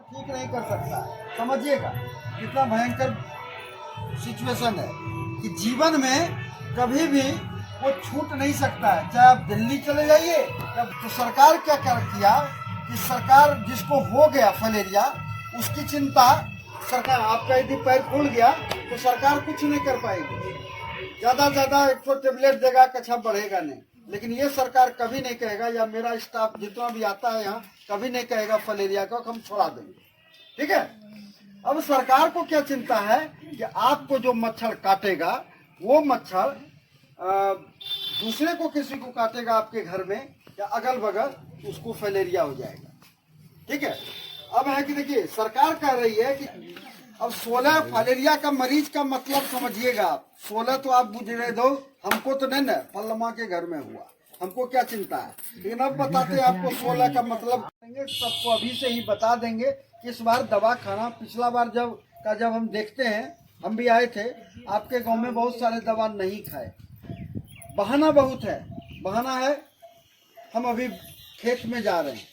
ठीक नहीं कर सकता। समझिएगा कितना भयंकर सिचुएशन है कि जीवन में कभी भी वो छूट नहीं सकता है, चाहे आप दिल्ली चले जाइए। तो सरकार क्या किया कि सरकार जिसको हो गया फलेरिया उसकी चिंता सरकार, आपका यदि पैर फूल गया तो सरकार कुछ नहीं कर पाएगी, ज्यादा ज्यादा एक तो टेबलेट देगा, कछा बढ़ेगा नहीं। लेकिन ये सरकार कभी नहीं कहेगा, या मेरा स्टाफ जितना भी आता है यहाँ कभी नहीं कहेगा फलेरिया को हम छोड़ा देंगे। ठीक है। अब सरकार को क्या चिंता है कि आपको जो मच्छर काटेगा वो मच्छर दूसरे को किसी को काटेगा आपके घर में या अगल बगल, उसको फलेरिया हो जाएगा। ठीक है। अब है कि देखिए सरकार कह रही है कि अब 16 फलेरिया का मरीज का मतलब समझिएगा आप। 16 तो आप बुझ रहे दो, हमको तो नहीं ना, पल्लमा के घर में हुआ, हमको क्या चिंता है। लेकिन अब बताते हैं आपको 16 का मतलब सबको अभी से ही बता देंगे कि इस बार दवा खाना, पिछला बार जब हम देखते हैं, हम भी आए थे आपके गांव में, बहुत सारे दवा नहीं खाए। बहाना बहुत है, बहाना है। हम अभी खेत में जा रहे हैं,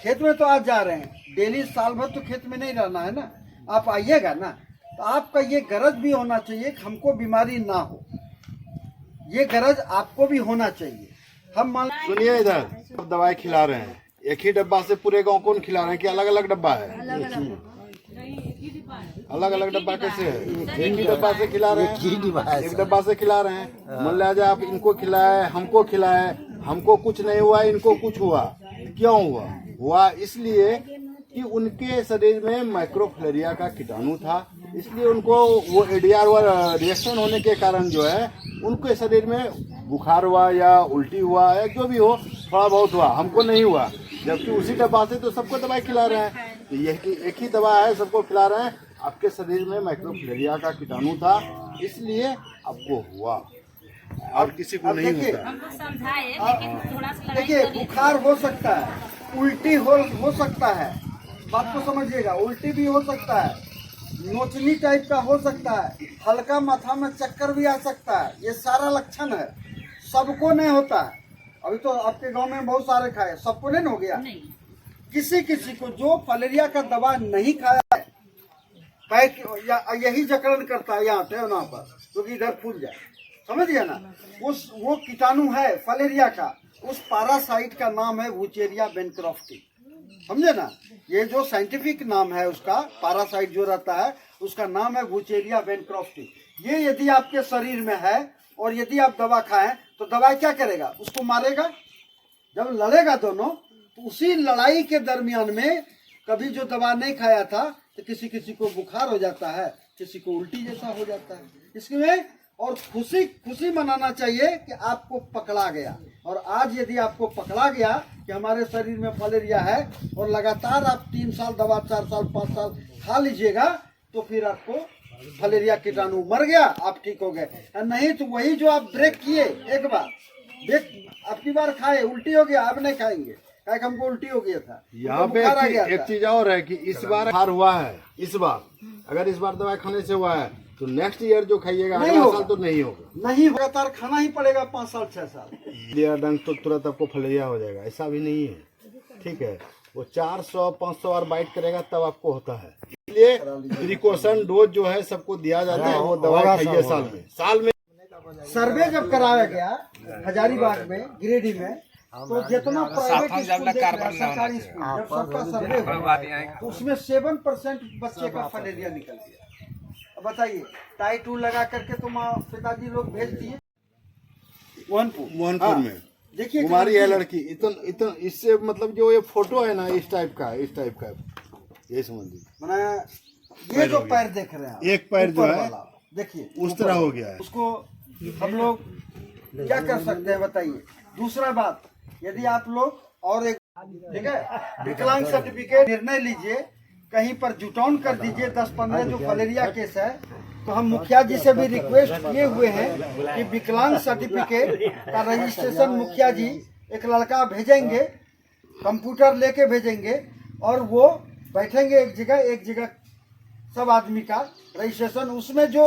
खेत में तो आज जा रहे हैं, डेली साल भर तो खेत में नहीं रहना है ना, आप आइएगा ना, तो आपका ये गरज भी होना चाहिए कि हमको बीमारी ना हो, ये गरज आपको भी होना चाहिए। हम मान सुनिए, इधर सब दवाई खिला रहे हैं, एक ही डब्बा से पूरे गांव कौन खिला रहे हैं कि अलग अलग डब्बा है? अलग अलग डब्बा कैसे है? एक ही डब्बा से खिला रहे हैं, एक डब्बा से खिला रहे हैं। मान लिया आप इनको खिलाए, हमको खिलाए, हमको कुछ नहीं हुआ, इनको कुछ हुआ। क्यों हुआ? इसलिए कि उनके शरीर में माइक्रोफिलेरिया का कीटाणु था, इसलिए उनको वो ADR रिएक्शन होने के कारण जो है उनके शरीर में बुखार हुआ या उल्टी हुआ या जो भी हो, थोड़ा बहुत हुआ, हमको नहीं हुआ। जबकि उसी डब्बा से तो सबको दवाई खिला रहे हैं, तो ये एक ही दवा है, सबको खिला रहे हैं। आपके शरीर में माइक्रोफिलेरिया का कीटाणु था, इसलिए आपको हुआ, और किसी को नहीं होता। देखिए बुखार हो सकता है, उल्टी हो सकता है, बात को समझिएगा, उल्टी भी हो सकता है, नोचनी टाइप का हो सकता है, हल्का माथा में चक्कर भी आ सकता है। ये सारा लक्षण है, सबको नहीं होता है। अभी तो आपके गांव में बहुत सारे खाए, सबको नहीं हो गया। किसी किसी को जो फलेरिया का दवा नहीं खाया है, पैर या यही जकड़न करता है यहाँ पे वहाँ पर, क्योंकि इधर फूल जाए, समझ गया ना। वो कीटाणु है फलेरिया का, उस पैरासाइट का नाम है वुचेरिया बेनक्रॉफ्टी, समझे ना। ये जो साइंटिफिक नाम है उसका, पैरासाइट जो रहता है उसका नाम है वुचेरिया बेनक्रॉफ्टी। ये यदि आपके शरीर में है और यदि आप दवा खाएं तो दवा क्या करेगा, उसको मारेगा। जब लड़ेगा दोनों, तो उसी लड़ाई के दरमियान में कभी जो दवा नहीं खाया था तो किसी किसी को बुखार हो जाता है, किसी को उल्टी जैसा हो जाता है। इसमें और खुशी मनाना चाहिए कि आपको पकड़ा गया। और आज यदि आपको पकड़ा गया कि हमारे शरीर में फलेरिया है और लगातार आप 3 साल दवा, 4 साल, 5 साल खा लीजिएगा, तो फिर आपको फलेरिया कीटाणु मर गया, आप ठीक हो गए। नहीं तो वही जो आप ब्रेक किए, एक बार ब्रेक आपकी बार खाए, उल्टी हो गया, अब नहीं खाएंगे, हमको उल्टी हो गया था। यहाँ पे एक चीज और है कि इस बार बुखार हुआ है, इस बार अगर इस बार दवाई खाने से हुआ है तो नेक्स्ट ईयर जो खाइएगा अगला साल तो नहीं होगा, नहीं लगातार खाना ही पड़ेगा 5 साल 6 साल। डंग तो तुरंत आपको फलेरिया हो जाएगा, ऐसा भी नहीं है। ठीक है, वो 400-500 बार बाइट करेगा तब आपको होता है। इसलिए प्रिकॉशन डोज जो है सबको दिया जाता है, वो दवाई खाइए साल में। सर्वे जब कराया गया हजारीबाग में, गिरिडीह में, तो जितना प्राइवेट स्कूल देख रहे हैं, सरकारी स्कूल, जब सबका सर्वे हुआ तो उसमें 7% बच्चे का फलेरिया निकल गया। अब बताइए, टाई 2 लगा करके तो माँ पिताजी लोग भेज दिए मोहनपुर में। देखिए कुमारी है लड़की, इतना इससे मतलब जो ये फोटो है ना, इस टाइप का ये समझिए। मैंने ये जो पैर देख रहे हैं, एक पैर जो है देखिए उस तरह हो गया है, उसको हम लोग क्या कर सकते हैं बताइए। दूसरा बात, यदि आप लोग और एक, ठीक है, विकलांग सर्टिफिकेट निर्णय लीजिए, कहीं पर जुटान कर दीजिए 10-15 जो फलेरिया केस है। तो हम मुखिया जी से भी रिक्वेस्ट किए हुए हैं कि विकलांग सर्टिफिकेट का रजिस्ट्रेशन मुखिया जी एक लड़का भेजेंगे, कंप्यूटर लेके भेजेंगे, और वो बैठेंगे एक जगह सब आदमी का रजिस्ट्रेशन, उसमें जो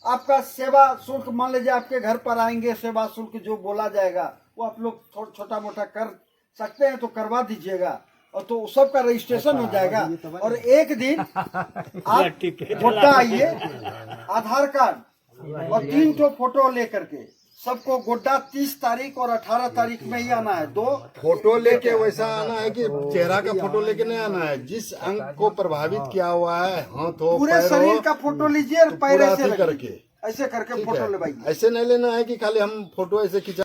आपका सेवा शुल्क, मान लीजिए आपके घर पर आएंगे, सेवा शुल्क जो बोला जाएगा वो आप लोग छोटा मोटा कर सकते हैं तो करवा दीजिएगा। और तो सबका रजिस्ट्रेशन हो जाएगा। और एक दिन आप गोड्डा आइए, आधार कार्ड और 3 ठो फोटो लेकर के सबको गोड्डा 30 तारीख और 18 तारीख में ही आना है। 2 फोटो लेके वैसा आना है कि चेहरा का फोटो लेके नहीं आना है, जिस अंग को प्रभावित किया हुआ है, हाथों पूरे पैरों, शरीर का फोटो लीजिए और पैर पूरा ऐसे अथी लगाइए। करके ऐसे करके ठीक फोटो है। लगाइए। ऐसे नहीं लेना है कि खाली हम फोटो ऐसे खिंचा